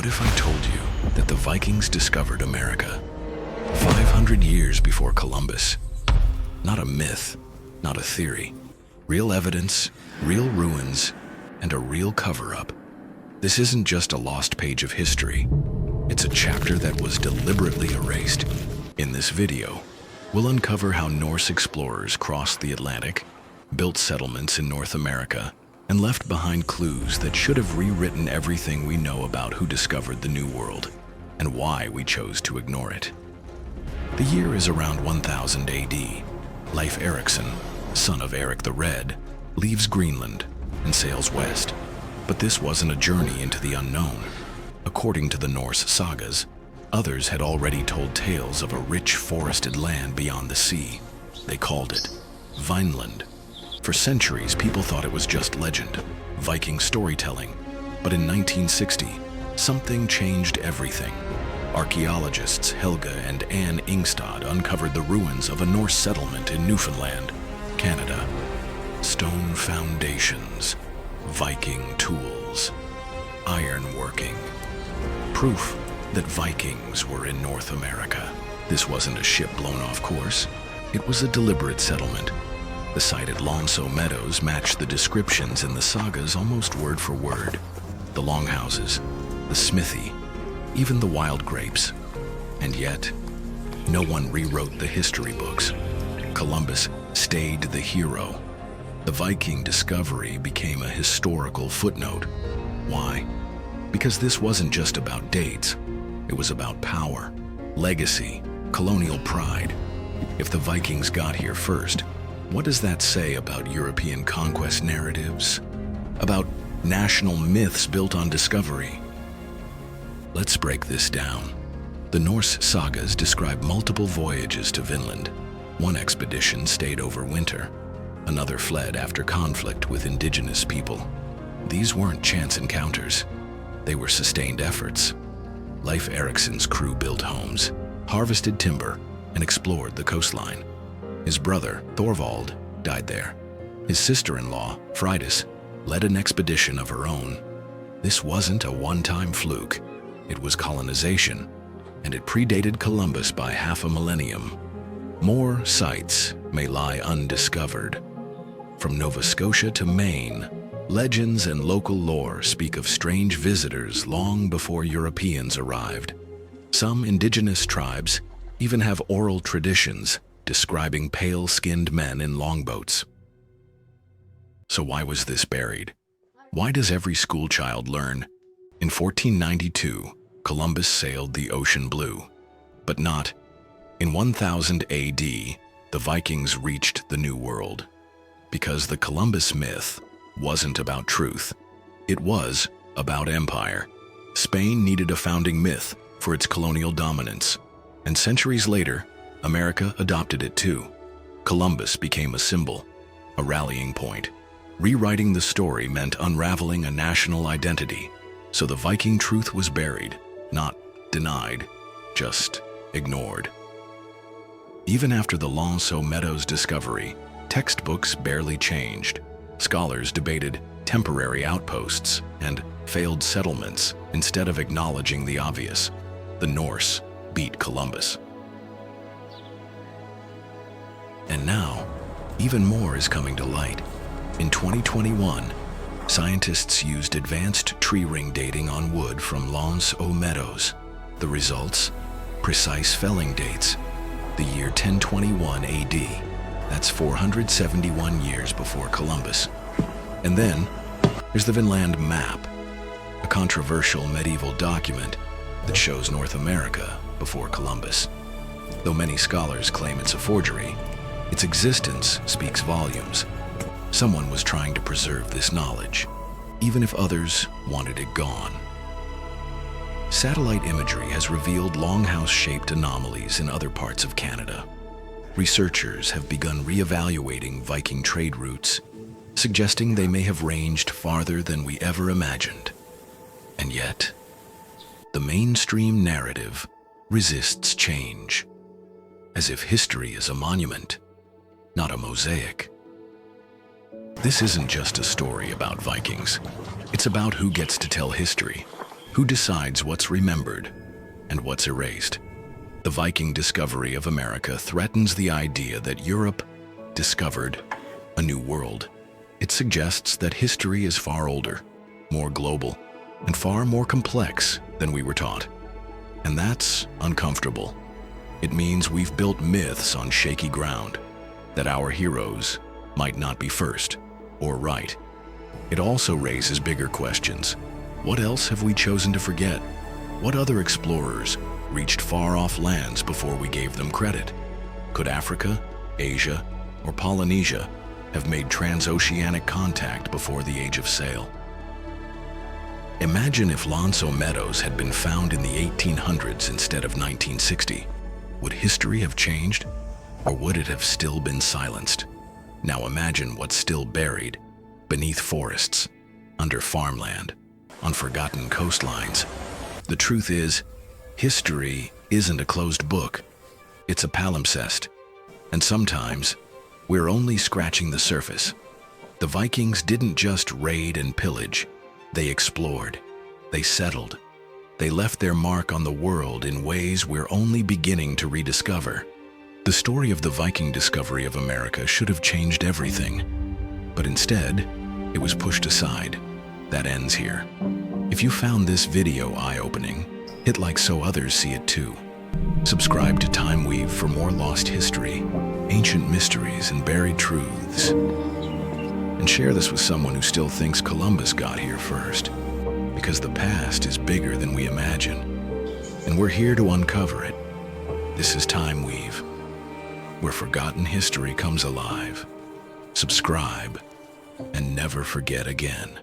if I told you that the Vikings discovered America 500 years before Columbus? Not a myth, not a theory. Real evidence, real ruins, and a real cover-up. This isn't just a lost page of history. It's a chapter that was deliberately erased. In this video, we'll uncover how Norse explorers crossed the Atlantic, built settlements in North America, and left behind clues that should have rewritten everything we know about who discovered the New World and why we chose to ignore it. The year is around 1000 AD. Leif Erikson, son of Eric the Red, leaves Greenland and sails west. But this wasn't a journey into the unknown. According to the Norse sagas, others had already told tales of a rich forested land beyond the sea. They called it Vineland. For centuries, people thought it was just legend, Viking storytelling. But in 1960, something changed everything. Archaeologists Helga and Anne Ingstad uncovered the ruins of a Norse settlement in Newfoundland, Canada. Stone foundations, Viking tools, ironworking. Proof that Vikings were in North America. This wasn't a ship blown off course. It was a deliberate settlement. The site at Meadows matched the descriptions in the sagas almost word for word. The longhouses, the smithy, even the wild grapes. And yet, no one rewrote the history books. Columbus stayed the hero. The Viking discovery became a historical footnote. Why? Because this wasn't just about dates. It was about power, legacy, colonial pride. If the Vikings got here first, what does that say about European conquest narratives? About national myths built on discovery? Let's break this down. The Norse sagas describe multiple voyages to Vinland. One expedition stayed over winter. Another fled after conflict with indigenous people. These weren't chance encounters. They were sustained efforts. Leif Erikson's crew built homes, harvested timber, and explored the coastline. His brother, Thorvald, died there. His sister-in-law, Freydis, led an expedition of her own. This wasn't a one-time fluke. It was colonization, and it predated Columbus by half a millennium. More sites may lie undiscovered. From Nova Scotia to Maine, legends and local lore speak of strange visitors long before Europeans arrived. Some indigenous tribes even have oral traditions describing pale-skinned men in longboats. So why was this buried? Why does every schoolchild learn? In 1492, Columbus sailed the ocean blue, but not. In 1000 AD, the Vikings reached the New World. Because the Columbus myth wasn't about truth. It was about empire. Spain needed a founding myth for its colonial dominance, and centuries later, America adopted it too. Columbus became a symbol, a rallying point. Rewriting the story meant unraveling a national identity, so the Viking truth was buried, not denied, just ignored. Even after the Meadows discovery, textbooks barely changed. Scholars debated temporary outposts and failed settlements instead of acknowledging the obvious. The Norse beat Columbus. And now, even more is coming to light. In 2021, scientists used advanced tree ring dating on wood from Meadows. The results? Precise felling dates. The year 1021 AD. That's 471 years before Columbus. And then, there's the Vinland map, a controversial medieval document that shows North America before Columbus. Though many scholars claim it's a forgery, its existence speaks volumes. Someone was trying to preserve this knowledge, even if others wanted it gone. Satellite imagery has revealed longhouse-shaped anomalies in other parts of Canada. Researchers have begun re-evaluating Viking trade routes, suggesting they may have ranged farther than we ever imagined. And yet, the mainstream narrative resists change, as if history is a monument, not a mosaic. This isn't just a story about Vikings. It's about who gets to tell history, Who decides what's remembered and what's erased? The Viking discovery of America threatens the idea that Europe discovered a new world. It suggests that history is far older, more global, and far more complex than we were taught. And that's uncomfortable. It means we've built myths on shaky ground, that our heroes might not be first or right. It also raises bigger questions. What else have we chosen to forget? What other explorers reached far-off lands before we gave them credit? Could Africa, Asia, or Polynesia have made transoceanic contact before the age of sail? Imagine if Meadows had been found in the 1800s instead of 1960. Would history have changed, or would it have still been silenced? Now imagine what's still buried beneath forests, under farmland, on forgotten coastlines. The truth is, history isn't a closed book. It's a palimpsest. And sometimes, we're only scratching the surface. The Vikings didn't just raid and pillage. They explored. They settled. They left their mark on the world in ways we're only beginning to rediscover. The story of the Viking discovery of America should have changed everything. But instead, it was pushed aside. That ends here. If you found this video eye-opening, hit like so others see it too. Subscribe to Time Weave for more lost history, ancient mysteries, and buried truths. And share this with someone who still thinks Columbus got here first. Because the past is bigger than we imagine. And we're here to uncover it. This is Time Weave, where forgotten history comes alive. Subscribe, and never forget again.